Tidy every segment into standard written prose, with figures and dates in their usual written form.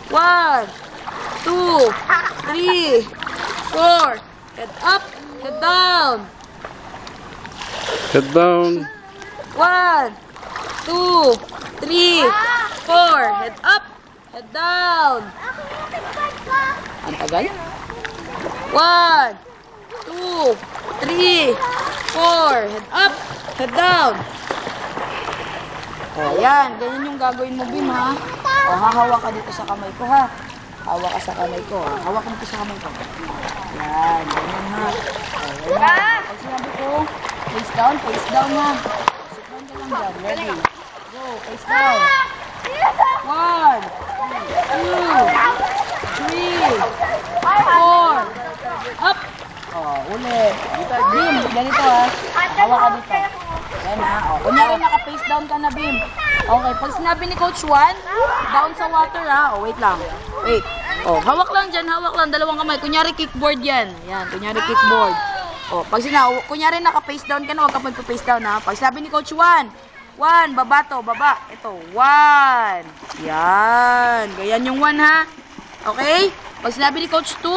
1, 2, 3, 4. Head up, head down. Head down. 1, 2, 3, 4. Head up, head down. Ang tagal. 1, 2, 3, 4. Head up, head down. O, yan. Ganyan yung gagawin mo, Bim, ha? O, hahawak ka dito sa kamay ko, ha? Hawak ka sa kamay ko, ha? Hawak mo dito sa kamay ko. Yan, ganyan, ha? O, yan. Pag sinabi ko, face down, ha? Sit down ka lang dyan. Ready? Go, face down. 1, 2, 3, 4. Up. O, ulit. Bim, ganito, ha? Hawak ka dito. Yan, ha? O, kunyari naka-face down ka na, Bim. Okay, pag sinabi ni Coach 1, down sa water, ha? O, wait lang. Wait. O, hawak lang dyan, hawak lang. Dalawang kamay. Kunyari kickboard yan. Yan, kunyari kickboard. O, pag kunyari naka-face down ka na, huwag ka magpa-face down, ha? Pag sinabi ni Coach 1, baba to, baba. Ito, 1. Yan. Ganyan yung 1, ha? Okay? Pag sinabi ni Coach 2,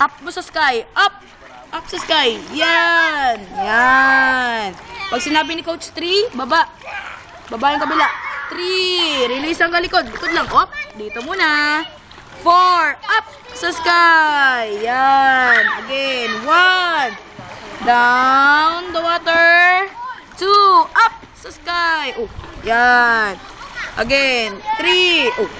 up mo sa sky. Up. Up sa sky. Yan. Yan. Pag sinabi ni Coach 3, baba. Baba yung kabila. 3. Release ang kalikod. Likod lang. Up. Dito muna. 4. Up sa sky. Yan. Again. 1. Down the water. 2. Up sa sky. Oh. Yan. Again. 3. Oh.